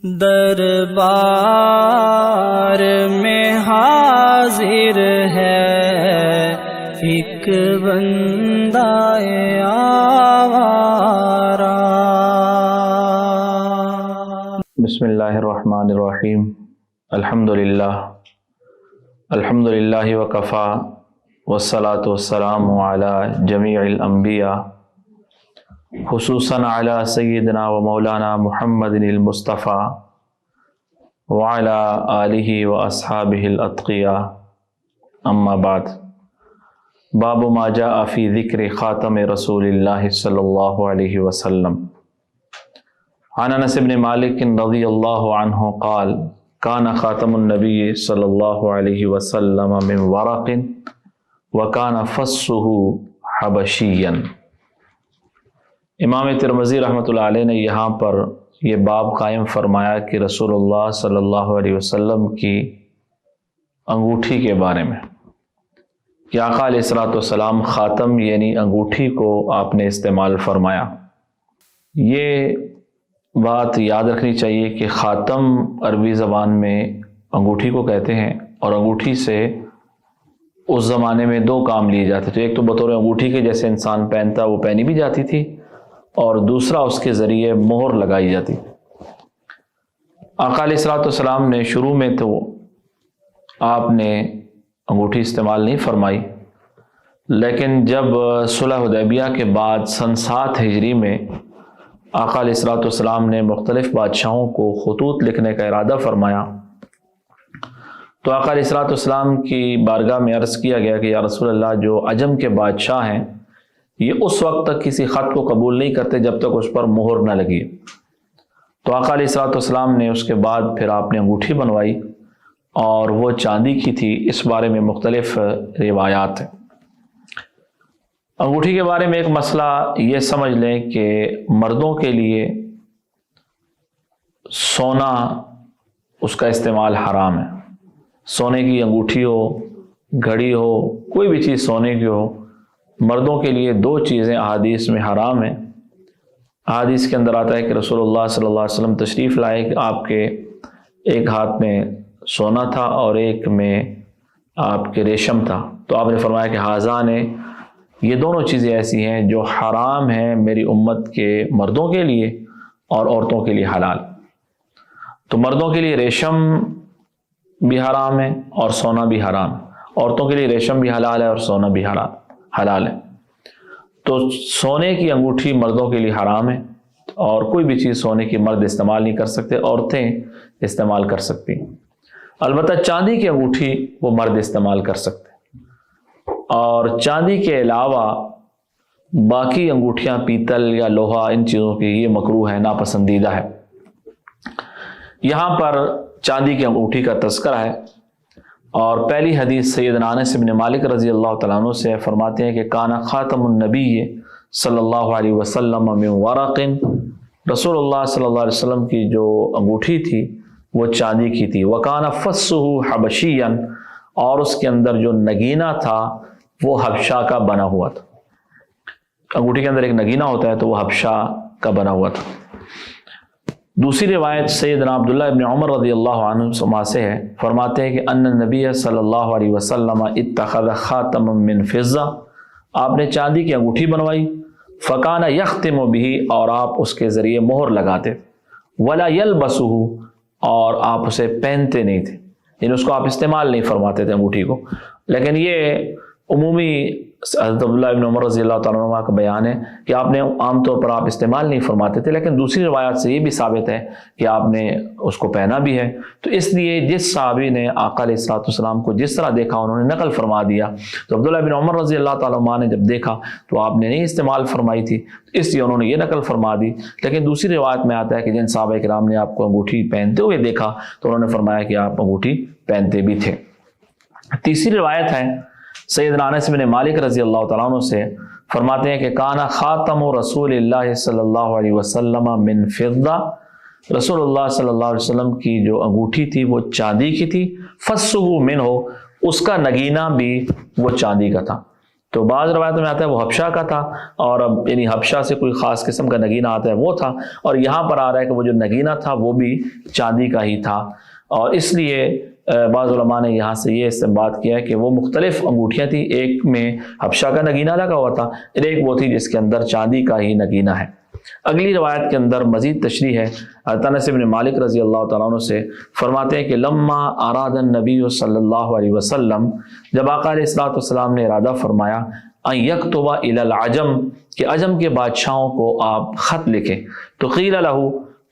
دربار میں حاضر ہے ایک بندہ آوارہ۔ بسم اللہ الرحمن الرحیم۔ الحمدللہ وکفا والصلاة والسلام علی جمیع الانبیاء خصوصاً علی سیدنا و مولانا محمد المصطفیٰ وعلی آلہ و اصحابہ الاتقیاء، اما بعد۔ باب ما جاء فی ذکر خاتم رسول اللہ صلی اللہ علیہ وسلم۔ عن انس بن مالک رضی اللہ عنہ قال کان خاتم النبی صلی اللہ علیہ وسلم من ورق وکان فصہ حبشیا۔ امام ترمذی رحمۃ اللہ علیہ نے یہاں پر یہ باب قائم فرمایا کہ رسول اللہ صلی اللہ علیہ وسلم کی انگوٹھی کے بارے میں کہ آقا علیہ الصلوۃ والسلام خاتم یعنی انگوٹھی کو آپ نے استعمال فرمایا۔ یہ بات یاد رکھنی چاہیے کہ خاتم عربی زبان میں انگوٹھی کو کہتے ہیں، اور انگوٹھی سے اس زمانے میں دو کام لیے جاتے تھے۔ ایک تو بطور انگوٹھی کے جیسے انسان پہنتا وہ پہنی بھی جاتی تھی، اور دوسرا اس کے ذریعے مہر لگائی جاتی۔ آقا علیہ الصلوۃ والسلام نے شروع میں تو آپ نے انگوٹھی استعمال نہیں فرمائی، لیکن جب صلح حدیبیہ کے بعد سن 7 ہجری میں آقا علیہ الصلوۃ والسلام نے مختلف بادشاہوں کو خطوط لکھنے کا ارادہ فرمایا، تو آقا علیہ الصلوۃ والسلام کی بارگاہ میں عرض کیا گیا کہ یا رسول اللہ، جو عجم کے بادشاہ ہیں یہ اس وقت تک کسی خط کو قبول نہیں کرتے جب تک اس پر مہر نہ لگی۔ تو آقا علیہ الصلوۃ والسلام نے اس کے بعد پھر آپ نے انگوٹھی بنوائی، اور وہ چاندی کی تھی۔ اس بارے میں مختلف روایات ہیں۔ انگوٹھی کے بارے میں ایک مسئلہ یہ سمجھ لیں کہ مردوں کے لیے سونا اس کا استعمال حرام ہے۔ سونے کی انگوٹھی ہو، گھڑی ہو، کوئی بھی چیز سونے کی ہو، مردوں کے لیے دو چیزیں احادیث میں حرام ہیں۔ احادیث کے اندر آتا ہے کہ رسول اللہ صلی اللہ علیہ وسلم تشریف لائے کہ آپ کے ایک ہاتھ میں سونا تھا اور ایک میں آپ کے ریشم تھا، تو آپ نے فرمایا کہ حاضان یہ دونوں چیزیں ایسی ہیں جو حرام ہیں میری امت کے مردوں کے لیے اور عورتوں کے لیے حلال۔ تو مردوں کے لیے ریشم بھی حرام ہے اور سونا بھی حرام ہے، عورتوں کے لیے ریشم بھی حلال ہے اور سونا بھی حلال ہے۔ تو سونے کی انگوٹھی مردوں کے لیے حرام ہے، اور کوئی بھی چیز سونے کی مرد استعمال نہیں کر سکتے، عورتیں استعمال کر سکتی۔ البتہ چاندی کی انگوٹھی وہ مرد استعمال کر سکتے، اور چاندی کے علاوہ باقی انگوٹھیاں پیتل یا لوہا ان چیزوں کی یہ مکروہ ہے، ناپسندیدہ ہے۔ یہاں پر چاندی کی انگوٹھی کا تذکرہ ہے، اور پہلی حدیث سیدنا انس بن مالک رضی اللہ تعالیٰ عنہ سے فرماتے ہیں کہ کانا خاتم النبی صلی اللہ علیہ وسلم من ورق، رسول اللہ صلی اللہ علیہ وسلم کی جو انگوٹھی تھی وہ چاندی کی تھی۔ وکانا فصہ حبشیا، اور اس کے اندر جو نگینہ تھا وہ حبشہ کا بنا ہوا تھا۔ انگوٹھی کے اندر ایک نگینہ ہوتا ہے تو وہ حبشہ کا بنا ہوا تھا۔ دوسری روایت سیدنا عبداللہ ابن عمر رضی اللہ عنہ سے ہے، فرماتے ہیں کہ ان النبی صلی اللہ علیہ وسلم اتخذ خاتما من فضہ، آپ نے چاندی کی انگوٹھی بنوائی، فکان یختم بہ، اور آپ اس کے ذریعے مہر لگاتے، ولا یلبسہ، اور آپ اسے پہنتے نہیں تھے، یعنی اس کو آپ استعمال نہیں فرماتے تھے انگوٹھی کو۔ لیکن یہ عمومی حضرت عبداللہ ابن عمر رضی اللہ تعالیٰ عنہ کا بیان ہے کہ آپ نے عام طور پر آپ استعمال نہیں فرماتے تھے، لیکن دوسری روایات سے یہ بھی ثابت ہے کہ آپ نے اس کو پہنا بھی ہے۔ تو اس لیے جس صحابی نے آقا علیہ الصلوۃ والسلام کو جس طرح دیکھا انہوں نے نقل فرما دیا، تو عبداللہ ابن عمر رضی اللہ تعالیٰ عنہ نے جب دیکھا تو آپ نے نہیں استعمال فرمائی تھی، اس لیے انہوں نے یہ نقل فرما دی۔ لیکن دوسری روایت میں آتا ہے کہ جن صحابہ کرام نے آپ کو انگوٹھی پہنتے ہوئے دیکھا تو انہوں نے فرمایا کہ آپ انگوٹھی پہنتے بھی تھے۔ تیسری روایت ہے سیدنا انس بن مالک رضی اللہ تعالیٰ عنہ سے، فرماتے ہیں کہ کانا خاتم رسول اللہ صلی اللہ علیہ وسلم من فضہ، رسول اللہ صلی اللہ علیہ وسلم کی جو انگوٹھی تھی وہ چاندی کی تھی، فصہ منہ، اس کا نگینہ بھی وہ چاندی کا تھا۔ تو بعض روایتوں میں آتا ہے وہ حبشہ کا تھا، اور اب یعنی حبشہ سے کوئی خاص قسم کا نگینہ آتا ہے وہ تھا، اور یہاں پر آ رہا ہے کہ وہ جو نگینہ تھا وہ بھی چاندی کا ہی تھا، اور اس لیے بعض علماء نے یہاں سے یہ استنباط کیا ہے کہ وہ مختلف انگوٹھیاں تھیں، ایک میں حبشہ کا نگینہ لگا ہوا تھا، ایک وہ تھی جس کے اندر چاندی کا ہی نگینہ ہے۔ اگلی روایت کے اندر مزید تشریح ہے، انس بن مالک رضی اللہ تعالیٰ عنہ سے فرماتے ہیں کہ لما اراد النبی صلی اللہ علیہ وسلم، جب آقا علیہ الصلوۃ والسلام نے ارادہ فرمایا ان یکتب الی العجم، کہ عجم کے بادشاہوں کو آپ خط لکھیں، تو قیل لہ،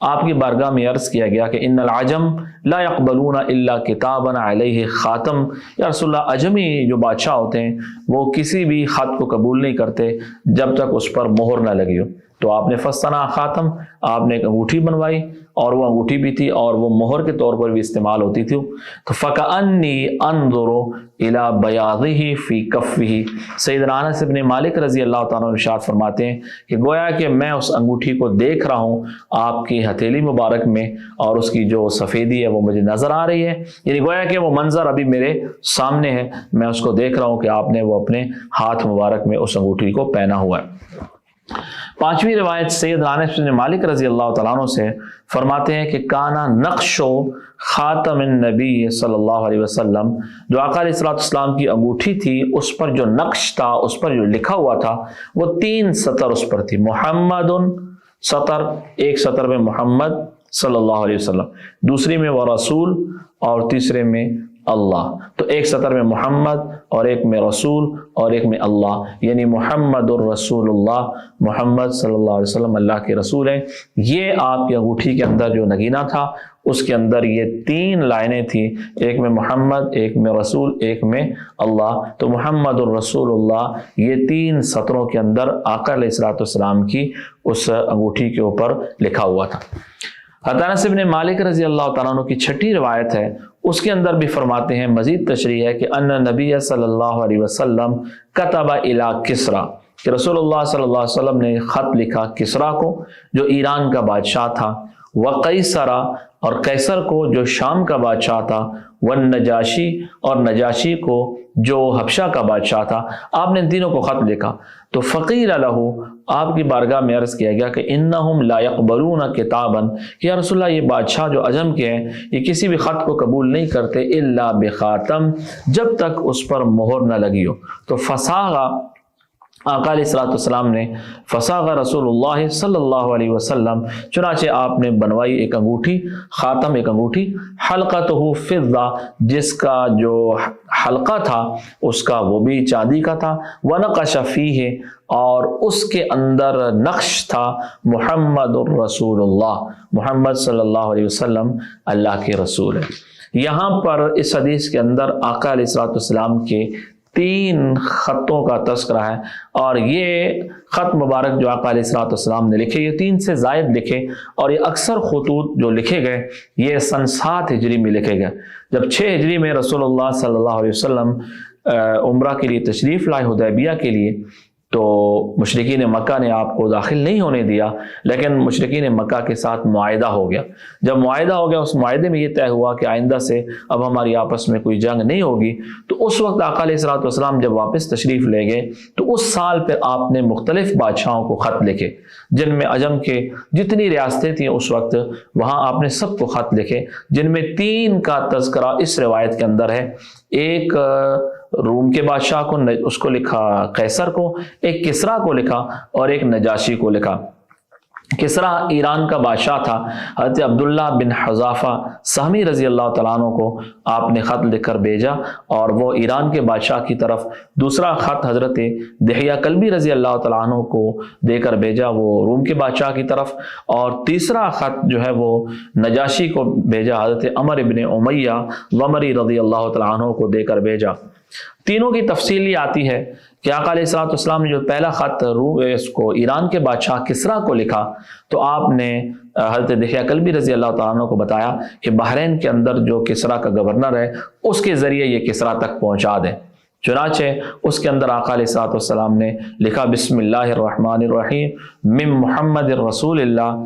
آپ کی بارگاہ میں عرض کیا گیا کہ ان العجم لا يقبلون الا کتابا علیہ خاتم، یا رسول اللہ عجمی جو بادشاہ ہوتے ہیں وہ کسی بھی خط کو قبول نہیں کرتے جب تک اس پر مہر نہ لگی ہو۔ تو آپ نے فستنا خاتم، آپ نے ایک انگوٹھی بنوائی، اور وہ انگوٹھی بھی تھی اور وہ مہر کے طور پر بھی استعمال ہوتی تھی۔ تو فکأنی انظر الی بیاضہ فی کفہ، سیدنا انس بن مالک رضی اللہ تعالیٰ عنہ ارشاد فرماتے ہیں کہ گویا کہ میں اس انگوٹھی کو دیکھ رہا ہوں آپ کی ہتھیلی مبارک میں، اور اس کی جو سفیدی ہے وہ مجھے نظر آ رہی ہے، یعنی گویا کہ وہ منظر ابھی میرے سامنے ہے، میں اس کو دیکھ رہا ہوں کہ آپ نے وہ اپنے ہاتھ مبارک میں اس انگوٹھی کو پہنا ہوا ہے۔ پانچویں روایت سیدنا انس بن مالک رضی اللہ تعالیٰ عنہ سے فرماتے ہیں کہ کانا نقش خاتم النبی صلی اللہ علیہ وسلم، جو آقا علیہ السلام کی انگوٹھی تھی اس پر جو نقش تھا، اس پر جو لکھا ہوا تھا، وہ 3 سطر اس پر تھی، محمد سطر، ایک سطر میں محمد صلی اللہ علیہ وسلم، دوسری میں وہ رسول، اور تیسرے میں اللہ۔ تو ایک سطر میں محمد اور ایک میں رسول اور ایک میں اللہ، یعنی محمد الرسول اللہ، محمد صلی اللہ علیہ وسلم اللہ کے رسول ہیں۔ یہ آپ کی انگوٹھی کے اندر جو نگینہ تھا اس کے اندر یہ 3 لائنیں تھیں، ایک میں محمد، ایک میں رسول، ایک میں اللہ۔ تو محمد الرسول اللہ یہ 3 سطروں کے اندر آقا علیہ الصلوۃ والسلام کی اس انگوٹھی کے اوپر لکھا ہوا تھا۔ انس بن مالک رضی اللہ تعالیٰ عنہ کی 6ٹھی روایت ہے، اس کے اندر بھی فرماتے ہیں، مزید تشریح ہے کہ ان نبی صلی اللہ علیہ وسلم کتب الی کسریٰ، کہ رسول اللہ صلی اللہ علیہ وسلم نے خط لکھا کسریٰ کو جو ایران کا بادشاہ تھا، وقیصر، اور قیصر کو جو شام کا بادشاہ تھا، والنجاشی، اور نجاشی کو جو حبشہ کا بادشاہ تھا، آپ نے ان تینوں کو خط لکھا۔ تو فقیل لہ، آپ کی بارگاہ میں عرض کیا گیا کہ انہم لا یقبلون کتابا، کہ یا رسول اللہ یہ بادشاہ جو عجم کے ہیں یہ کسی بھی خط کو قبول نہیں کرتے الا بخاتم، جب تک اس پر مہر نہ لگی ہو۔ تو فصاغ، آقا علیہ الصلوۃ والسلام نے، فصاغ رسول اللہ صلی اللہ علیہ وسلم، چنانچہ آپ نے بنوائی ایک انگوٹھی، خاتم ایک انگوٹھی، حلقتہ فضہ، جس کا جو حلقہ تھا اس کا وہ بھی چاندی کا تھا، ونقش فیہ، اور اس کے اندر نقش تھا محمد الرسول اللہ، محمد صلی اللہ علیہ وسلم اللہ کے رسول ہے۔ یہاں پر اس حدیث کے اندر آقا علیہ الصلوۃ والسلام کے 3 خطوں کا تذکرہ ہے، اور یہ خط مبارک جو آقا علیہ الصلوۃ والسلام نے لکھے، یہ 3 سے زائد لکھے، اور یہ اکثر خطوط جو لکھے گئے یہ سن 7 ہجری میں لکھے گئے۔ جب 6 ہجری میں رسول اللہ صلی اللہ علیہ وسلم عمرہ کے لیے تشریف لائے حدیبیہ کے لیے، تو مشرکین مکہ نے آپ کو داخل نہیں ہونے دیا، لیکن مشرکین مکہ کے ساتھ معاہدہ ہو گیا۔ جب معاہدہ ہو گیا، اس معاہدے میں یہ طے ہوا کہ آئندہ سے اب ہماری آپس میں کوئی جنگ نہیں ہوگی۔ تو اس وقت آقا علیہ الصلوۃ والسلام جب واپس تشریف لے گئے تو اس سال پھر آپ نے مختلف بادشاہوں کو خط لکھے، جن میں عجم کے جتنی ریاستیں تھیں اس وقت وہاں آپ نے سب کو خط لکھے، جن میں 3 کا تذکرہ اس روایت کے اندر ہے۔ ایک روم کے بادشاہ کو، اس کو لکھا قیصر کو، ایک کسریٰ کو لکھا، اور ایک نجاشی کو لکھا۔ کسریٰ ایران کا بادشاہ تھا، حضرت عبداللہ بن حذافہ سہمی رضی اللہ تعالیٰ عنہ کو آپ نے خط لکھ کر بھیجا، اور وہ ایران کے بادشاہ کی طرف دوسرا خط حضرت دحیہ کلبی رضی اللہ تعالیٰ عنہ کو دے کر بھیجا، وہ روم کے بادشاہ کی طرف، اور تیسرا خط جو ہے وہ نجاشی کو بھیجا، حضرت عمر بن امیہ ومری رضی اللہ تعالیٰ عنہ کو دے کر بھیجا۔ تینوں کی تفصیل یہ آتی ہے کہ آقا علیہ الصلوۃ والسلام نے جو پہلا خط اس کو ایران کے بادشاہ کسریٰ کو لکھا، تو آپ نے حضرت دحیہ کلبی رضی اللہ تعالیٰ عنہ کو بتایا کہ بحرین کے اندر جو کسریٰ کا گورنر ہے اس کے ذریعے یہ کسریٰ تک پہنچا دیں۔ چنانچہ اس کے اندر آقا علیہ الصلوۃ والسلام نے لکھا بسم اللہ الرحمن الرحیم من محمد الرسول اللہ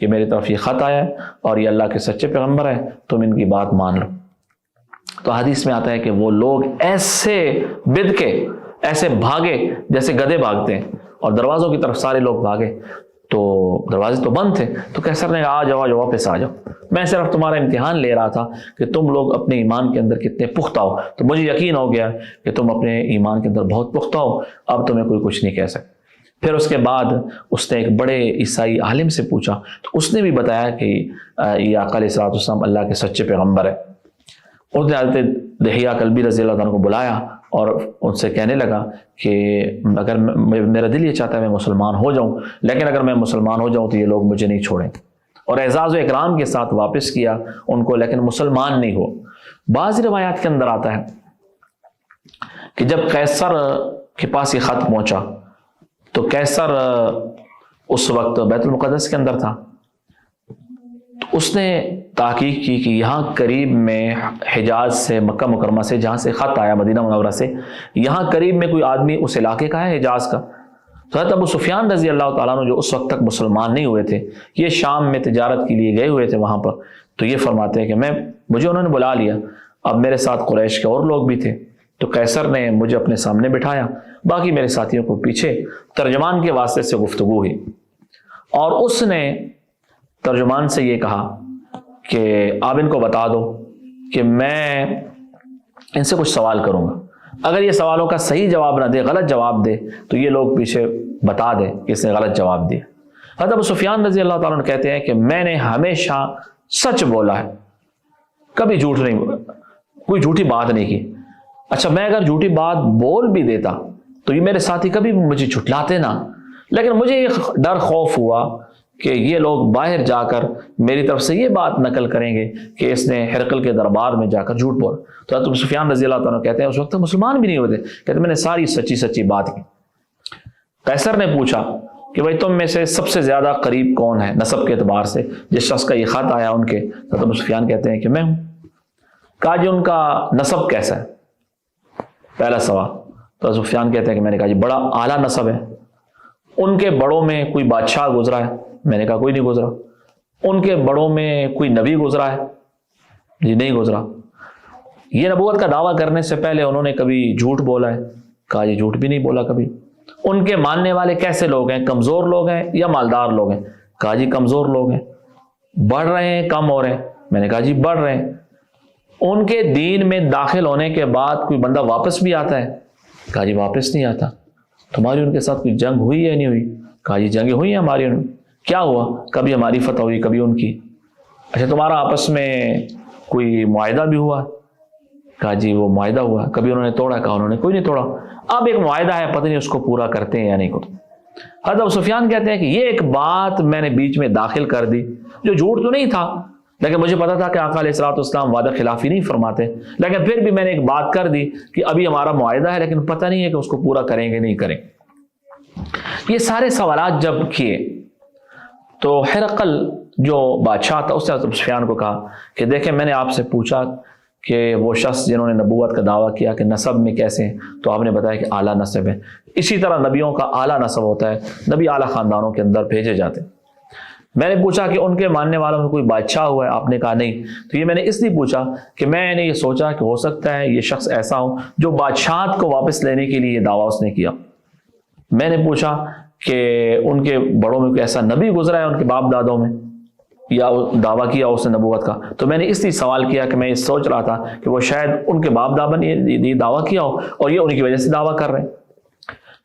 کہ میری طرف یہ خط آیا ہے اور یہ اللہ کے سچے پیغمبر ہیں، تم ان کی بات مان لو۔ تو حدیث میں آتا ہے کہ وہ لوگ ایسے بد کے، ایسے بھاگے جیسے گدھے بھاگتے ہیں، اور دروازوں کی طرف سارے لوگ بھاگے، تو دروازے تو بند تھے۔ تو کیسر نے کہا آ جاؤ واپس آ جاؤ، میں صرف تمہارا امتحان لے رہا تھا کہ تم لوگ اپنے ایمان کے اندر کتنے پختہ ہو، تو مجھے یقین ہو گیا کہ تم اپنے ایمان کے اندر بہت پختہ ہو، اب تمہیں کوئی کچھ نہیں کہہ سکتا۔ پھر اس کے بعد اس نے ایک بڑے عیسائی عالم سے پوچھا، تو اس نے بھی بتایا کہ یہ آقا علیہ الصلوۃ والسلام اللہ کے سچے پیغمبر ہے۔ اس نے حضرت دحیہ کلبی رضی اللہ عنہ کو بلایا اور ان سے کہنے لگا کہ اگر میرا دل یہ چاہتا ہے میں مسلمان ہو جاؤں، لیکن اگر میں مسلمان ہو جاؤں تو یہ لوگ مجھے نہیں چھوڑیں، اور اعزاز و اکرام کے ساتھ واپس کیا ان کو، لیکن مسلمان نہیں ہو۔ بعض روایات کے اندر آتا ہے کہ جب قیصر کے پاس یہ خط پہنچا تو قیصر اس وقت بیت المقدس کے اندر تھا، تو اس نے تحقیق کی کہ یہاں قریب میں حجاز سے، مکہ مکرمہ سے جہاں سے خط آیا مدینہ منورہ سے، یہاں قریب میں کوئی آدمی اس علاقے کا ہے حجاز کا؟ تو حضرت ابو سفیان رضی اللہ تعالیٰ عنہ جو اس وقت تک مسلمان نہیں ہوئے تھے، یہ شام میں تجارت کے لیے گئے ہوئے تھے وہاں پر، تو یہ فرماتے ہیں کہ مجھے انہوں نے بلا لیا، اب میرے ساتھ قریش کے اور لوگ بھی تھے، تو قیصر نے مجھے اپنے سامنے بٹھایا، باقی میرے ساتھیوں کو پیچھے، ترجمان کے واسطے سے گفتگو ہوئی، اور اس نے ترجمان سے یہ کہا کہ آپ ان کو بتا دو کہ میں ان سے کچھ سوال کروں گا، اگر یہ سوالوں کا صحیح جواب نہ دے، غلط جواب دے، تو یہ لوگ پیچھے بتا دے کہ اس نے غلط جواب دیا۔ حضرت ابو سفیان رضی اللہ تعالیٰ عنہ کہتے ہیں کہ میں نے ہمیشہ سچ بولا ہے، کبھی جھوٹ نہیں بولا، کوئی جھوٹی بات نہیں کی۔ اچھا، میں اگر جھوٹی بات بول بھی دیتا تو یہ میرے ساتھی کبھی مجھے جھٹلاتے نہ، لیکن مجھے یہ ڈر خوف ہوا کہ یہ لوگ باہر جا کر میری طرف سے یہ بات نقل کریں گے کہ اس نے ہرقل کے دربار میں جا کر جھوٹ بولا۔ تو حضرت سفیان رضی اللہ تعالیٰ کہتے ہیں اس وقت مسلمان بھی نہیں ہوتے، کہتے میں نے ساری سچی بات کی۔ قیصر نے پوچھا کہ بھائی تم میں سے سب سے زیادہ قریب کون ہے نسب کے اعتبار سے، جس شخص کا یہ خط آیا ان کے؟ حضرت سفیان کہتے ہیں کہ میں ہوں۔ کہا جی ان کا نسب کیسا ہے؟ پہلا سوال۔ تو حضرت سفیان کہتے ہیں کہ میں نے کہا جی بڑا اعلیٰ نسب ہے۔ ان کے بڑوں میں کوئی بادشاہ گزرا ہے؟ میں نے کہا کوئی نہیں گزرا۔ ان کے بڑوں میں کوئی نبی گزرا ہے؟ جی نہیں گزرا۔ یہ نبوت کا دعویٰ کرنے سے پہلے انہوں نے کبھی جھوٹ بولا ہے؟ کہا جی جھوٹ بھی نہیں بولا کبھی۔ ان کے ماننے والے کیسے لوگ ہیں؟ کمزور لوگ ہیں یا مالدار لوگ ہیں؟ کہا جی کمزور لوگ ہیں۔ بڑھ رہے ہیں کم ہو رہے ہیں؟ میں نے کہا جی بڑھ رہے ہیں۔ ان کے دین میں داخل ہونے کے بعد کوئی بندہ واپس بھی آتا ہے؟ کہا جی واپس نہیں آتا۔ تمہاری ان کے ساتھ کوئی جنگ ہوئی ہے نہیں ہوئی؟ کہا جی جنگیں ہوئی ہیں ہماری ان۔ کیا ہوا؟ کبھی ہماری فتح ہوئی کبھی ان کی۔ اچھا تمہارا آپس میں کوئی معاہدہ بھی ہوا؟ کہا جی وہ معاہدہ ہوا۔ کبھی انہوں نے توڑا؟ کہا انہوں نے کوئی نہیں توڑا۔ اب ایک معاہدہ ہے، پتہ نہیں اس کو پورا کرتے ہیں یا نہیں کرتے۔ حضرت ابو سفیان کہتے ہیں کہ یہ ایک بات میں نے بیچ میں داخل کر دی جو جھوٹ تو نہیں تھا، لیکن مجھے پتا تھا کہ آقا علیہ الصلوۃ والسلام وعدہ خلافی نہیں فرماتے، لیکن پھر بھی میں نے ایک بات کر دی کہ ابھی ہمارا معاہدہ ہے لیکن پتہ نہیں ہے کہ اس کو پورا کریں گے نہیں کریں گے۔ یہ سارے سوالات جب کیے تو ہرقل جو بادشاہ تھا اس نے حضرت سفیان کو کہا کہ دیکھیں میں نے آپ سے پوچھا کہ وہ شخص جنہوں نے نبوت کا دعویٰ کیا کہ نسب میں کیسے ہیں، تو آپ نے بتایا کہ اعلیٰ نسب ہے۔ اسی طرح نبیوں کا اعلیٰ نسب ہوتا ہے، نبی اعلیٰ خاندانوں کے اندر بھیجے جاتے ہیں۔ میں نے پوچھا کہ ان کے ماننے والوں میں کوئی بادشاہ ہوا ہے؟ آپ نے کہا نہیں۔ تو یہ میں نے اس لیے پوچھا کہ میں نے یہ سوچا کہ ہو سکتا ہے یہ شخص ایسا ہو جو بادشاہت کو واپس لینے کے لیے یہ دعویٰ اس نے کیا۔ میں نے پوچھا کہ ان کے بڑوں میں کوئی ایسا نبی گزرا ہے ان کے باپ دادوں میں یا دعویٰ کیا اس نے نبوت کا؟ تو میں نے اس لیے سوال کیا کہ میں یہ سوچ رہا تھا کہ وہ شاید ان کے باپ دادا نے یہ دعویٰ کیا ہو اور یہ ان کی وجہ سے دعویٰ کر رہے ہیں۔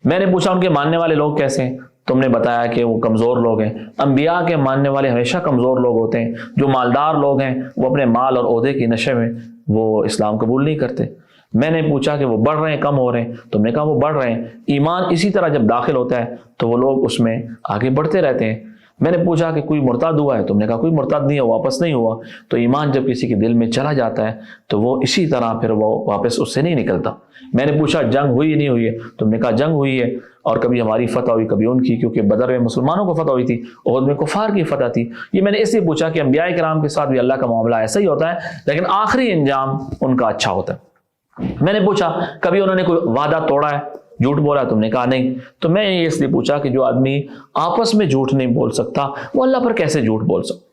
میں نے پوچھا ان کے ماننے والے لوگ کیسے ہیں؟ تم نے بتایا کہ وہ کمزور لوگ ہیں۔ انبیاء کے ماننے والے ہمیشہ کمزور لوگ ہوتے ہیں۔ جو مالدار لوگ ہیں وہ اپنے مال اور عہدے کی نشے میں وہ اسلام قبول نہیں کرتے۔ میں نے پوچھا کہ وہ بڑھ رہے ہیں کم ہو رہے ہیں؟ تم نے کہا وہ بڑھ رہے ہیں۔ ایمان اسی طرح جب داخل ہوتا ہے تو وہ لوگ اس میں آگے بڑھتے رہتے ہیں۔ میں نے پوچھا کہ کوئی مرتد ہوا ہے؟ تم نے کہا کوئی مرتد نہیں ہوا، واپس نہیں ہوا۔ تو ایمان جب کسی کے دل میں چلا جاتا ہے تو وہ اسی طرح پھر وہ واپس اس سے نہیں نکلتا۔ میں نے پوچھا جنگ ہوئی نہیں ہوئی ہے؟ تم نے کہا جنگ ہوئی ہے، اور کبھی ہماری فتح ہوئی کبھی ان کی، کیونکہ بدر میں مسلمانوں کو فتح ہوئی تھی، احد میں کفار کی فتح تھی۔ یہ میں نے اس لیے پوچھا کہ انبیاء کرام کے ساتھ بھی اللہ کا معاملہ ایسا ہی ہوتا ہے لیکن آخری انجام ان کا اچھا ہوتا ہے۔ میں نے پوچھا کبھی انہوں نے کوئی وعدہ توڑا ہے؟ جھوٹ بولا؟ تم نے کہا نہیں. تو میں یہ اس لیے پوچھا کہ جو آدمی آپس میں جھوٹ نہیں بول سکتا وہ اللہ پر کیسے جھوٹ بول سکتا؟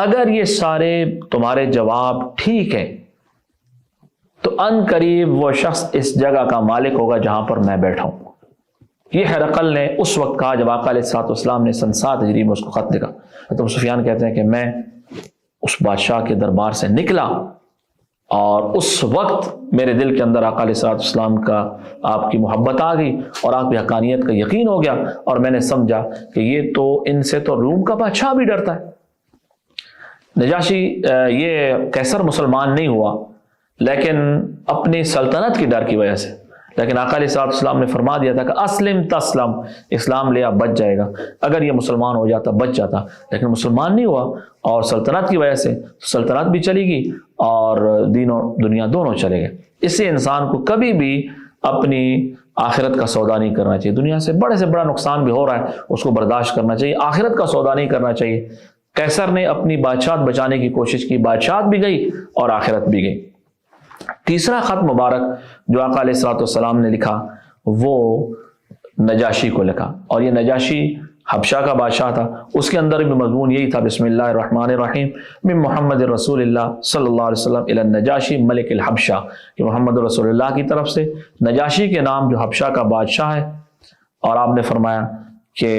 اگر یہ سارے تمہارے جواب ٹھیک ہے تو ان قریب وہ شخص اس جگہ کا مالک ہوگا جہاں پر میں بیٹھا ہوں. یہ ہرقل نے اس وقت کہا جب آقا علیہ الصلوۃ والسلام نے سن 7 ہجری میں اس کو خط لکھا. تو سفیان کہتے ہیں کہ میں اس بادشاہ کے دربار سے نکلا اور اس وقت میرے دل کے اندر آقا علیہ الصلوۃ والسلام کا آپ کی محبت آ گئی اور آپ کی حقانیت کا یقین ہو گیا اور میں نے سمجھا کہ یہ تو ان سے تو روم کا بادشاہ بھی ڈرتا ہے. نجاشی یہ قیصر مسلمان نہیں ہوا لیکن اپنی سلطنت کی ڈر کی وجہ سے، لیکن آقا علیہ الصلوۃ والسلام نے فرما دیا تھا کہ اسلم تسلم، اسلام لیا بچ جائے گا. اگر یہ مسلمان ہو جاتا بچ جاتا، لیکن مسلمان نہیں ہوا اور سلطنت کی وجہ سے سلطنت بھی چلی گئی اور دین و دنیا دونوں چلے گئے. اس سے انسان کو کبھی بھی اپنی آخرت کا سودا نہیں کرنا چاہیے. دنیا سے بڑا نقصان بھی ہو رہا ہے اس کو برداشت کرنا چاہیے، آخرت کا سودا نہیں کرنا چاہیے. قیصر نے اپنی بادشاہت بچانے کی کوشش کی، بادشاہت بھی گئی اور آخرت بھی گئی. تیسرا خط مبارک جو آقا علیہ الصلوۃ والسلام نے لکھا وہ نجاشی کو لکھا، اور یہ نجاشی حبشہ کا بادشاہ تھا. اس کے اندر بھی مضمون یہی تھا، بسم اللہ الرحمن الرحیم من محمد رسول اللہ صلی اللہ علیہ وسلم الی النجاشی ملک الحبشہ، کہ محمد رسول اللہ کی طرف سے نجاشی کے نام جو حبشہ کا بادشاہ ہے. اور آپ نے فرمایا کہ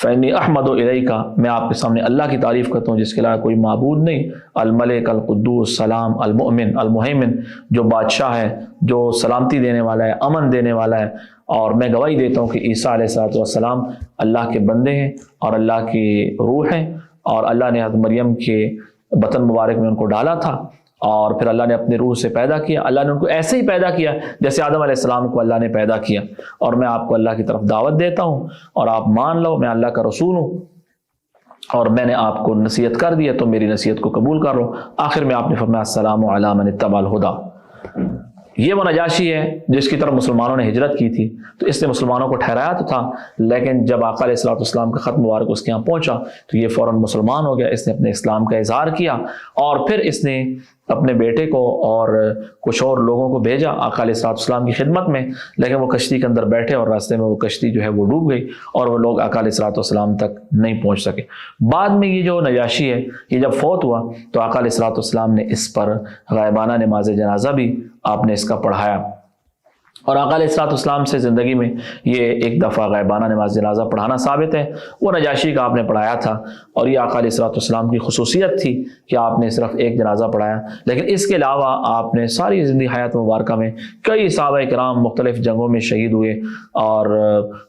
فإنی احمد الیکا، میں آپ کے سامنے اللہ کی تعریف کرتا ہوں جس کے علاوہ کوئی معبود نہیں، الملک القدوس السلام المؤمن المہیمن، جو بادشاہ ہے، جو سلامتی دینے والا ہے، امن دینے والا ہے. اور میں گواہی دیتا ہوں کہ عیسیٰ علیہ السلام اللہ کے بندے ہیں اور اللہ کی روح ہیں، اور اللہ نے حضرت مریم کے بطن مبارک میں ان کو ڈالا تھا اور پھر اللہ نے اپنے روح سے پیدا کیا. اللہ نے ان کو ایسے ہی پیدا کیا جیسے آدم علیہ السلام کو اللہ نے پیدا کیا. اور میں آپ کو اللہ کی طرف دعوت دیتا ہوں اور آپ مان لو میں اللہ کا رسول ہوں، اور میں نے آپ کو نصیحت کر دی ہے تو میری نصیحت کو قبول کر لو. آخر میں آپ نے فرمایا السلام علی من اتبع الہدی. یہ وہ نجاشی ہے جس کی طرف مسلمانوں نے ہجرت کی تھی، تو اس نے مسلمانوں کو ٹھہرایا تو تھا، لیکن جب آقا علیہ الصلوۃ والسلام کا خط مبارک اس کے یہاں پہنچا تو یہ فوراً مسلمان ہو گیا. اس نے اپنے اسلام کا اظہار کیا اور پھر اس نے اپنے بیٹے کو اور کچھ اور لوگوں کو بھیجا آقا علیہ الصلوۃ والسلام کی خدمت میں، لیکن وہ کشتی کے اندر بیٹھے اور راستے میں وہ کشتی جو ہے وہ ڈوب گئی اور وہ لوگ آقا علیہ الصلوۃ والسلام تک نہیں پہنچ سکے. بعد میں یہ جو نجاشی ہے یہ جب فوت ہوا تو آقا علیہ الصلوۃ والسلام نے اس پر غائبانہ نماز جنازہ بھی آپ نے اس کا پڑھایا. اور آقا علیہ الصلوۃ والسلام سے زندگی میں یہ ایک دفعہ غائبانہ نماز جنازہ پڑھانا ثابت ہے، وہ نجاشی کا آپ نے پڑھایا تھا. اور یہ آقا علیہ الصلوۃ والسلام کی خصوصیت تھی کہ آپ نے صرف ایک جنازہ پڑھایا، لیکن اس کے علاوہ آپ نے ساری زندگی حیات مبارکہ میں کئی صحابہ کرام مختلف جنگوں میں شہید ہوئے، اور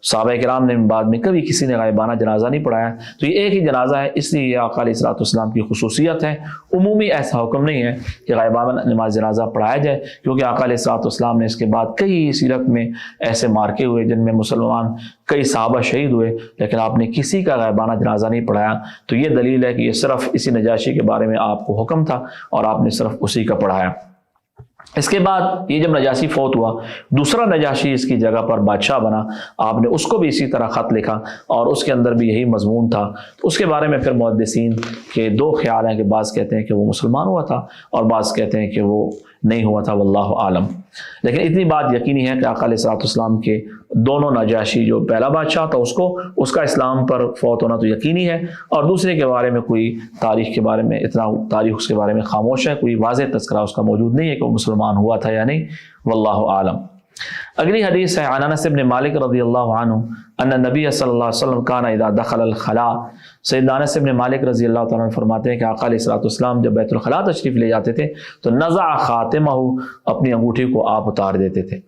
صحابہ کرام نے بعد میں کبھی کسی نے غائبانہ جنازہ نہیں پڑھایا. تو یہ ایک ہی جنازہ ہے، اس لیے یہ آقا علیہ الصلوۃ والسلام کی خصوصیت ہے. عمومی ایسا حکم نہیں ہے کہ غائبانہ نماز جنازہ پڑھایا جائے، کیونکہ آقا علیہ الصلوۃ والسلام نے اس کے بعد کئی سیرت میں ایسے مارکے ہوئے جن میں مسلمان کئی صحابہ شہید ہوئے، لیکن آپ نے کسی کا غائبانہ جنازہ نہیں پڑھایا. تو یہ دلیل ہے کہ یہ صرف اسی نجاشی کے بارے میں آپ کو حکم تھا اور آپ نے صرف اسی کا پڑھایا. اس کے بعد یہ جب نجاشی فوت ہوا، دوسرا نجاشی اس کی جگہ پر بادشاہ بنا. آپ نے اس کو بھی اسی طرح خط لکھا اور اس کے اندر بھی یہی مضمون تھا. اس کے بارے میں پھر محدثین کے دو خیال ہیں کہ بعض کہتے ہیں کہ وہ مسلمان ہوا تھا اور بعض کہتے ہیں کہ وہ نہیں ہوا تھا، واللہ عالم. لیکن اتنی بات یقینی ہے کہ آقا علیہ الصلوۃ والسلام کے دونوں نجاشی، جو پہلا بادشاہ تھا اس کا اسلام پر فوت ہونا تو یقینی ہے، اور دوسرے کے بارے میں کوئی تاریخ کے بارے میں اتنا تاریخ اس کے بارے میں خاموش ہے، کوئی واضح تذکرہ اس کا موجود نہیں ہے کہ وہ مسلمان ہوا تھا یا نہیں، واللہ عالم. اگلی حدیث ہے عن انس بن مالک رضی اللہ عنہ ان نبی صلی اللہ علیہ وسلم کان اذا دخل الخلاء. سیدنا انس بن مالک رضی اللہ تعالیٰ عنہ فرماتے ہیں کہ آقا علیہ الصلوۃ والسلام جب بیت الخلاء تشریف لے جاتے تھے تو نزع خاتمہ، اپنی انگوٹھی کو آپ اتار دیتے تھے.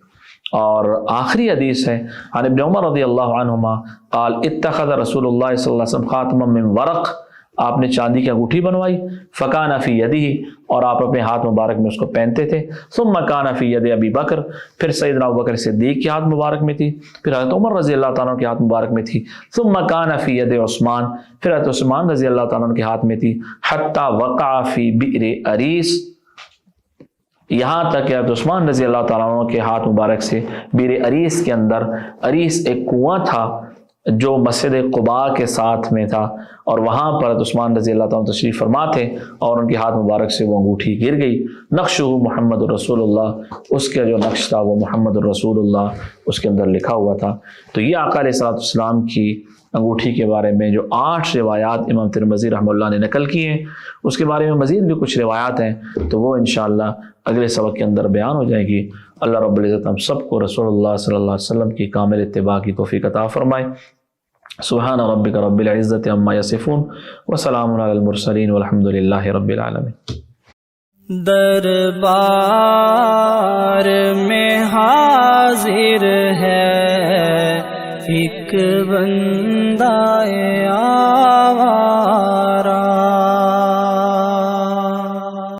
اور آخری حدیث ہے عن ابن عمر رضی اللہ عنہما قال اتخذ رسول اللہ صلی اللہ علیہ وسلم خاتما من ورق، آپ نے چاندی کی انگوٹھی بنوائی، فکان فی یدہ، اور آپ اپنے ہاتھ مبارک میں اس کو پہنتے تھے. ثم کان فی ید ابی بکر، پھر سیدنا ابوبکر صدیق کے ہاتھ مبارک میں تھی، پھر حضرت عمر رضی اللہ تعالیٰ کے ہاتھ مبارک میں تھی. ثم کان فی ید عثمان، پھر حضرت عثمان رضی اللہ تعالیٰ کے ہاتھ میں تھی. حتی وقع فی بئر اریس، یہاں تک کہ حضرت عثمان رضی اللہ تعالیٰ عنہ کے ہاتھ مبارک سے بئر اریس کے اندر، اریس ایک کنواں تھا جو مسجد قباء کے ساتھ میں تھا، اور وہاں پر عثمان رضی اللہ تعالیٰ تشریف فرما تھے اور ان کے ہاتھ مبارک سے وہ انگوٹھی گر گئی. نقشہ محمد الرسول اللہ، اس کا جو نقش تھا وہ محمد الرسول اللہ اس کے اندر لکھا ہوا تھا. تو یہ آقا علیہ الصلوۃ والسلام کی انگوٹھی کے بارے میں جو 8 روایات امام ترمذی رحمہ اللہ نے نقل کی ہیں، اس کے بارے میں مزید بھی کچھ روایات ہیں، تو وہ انشاءاللہ اگلے سبق کے اندر بیان ہو جائے گی. اللہ رب العزت ہم سب کو رسول اللہ صلی اللہ علیہ وسلم کی کامل اتباع کی توفیق عطا فرمائے. سبحان ربک رب العزت عما یصفون وسلام علی المرسلین والحمد للہ رب العالمین. دربار میں حاضر ہے ایک بندہ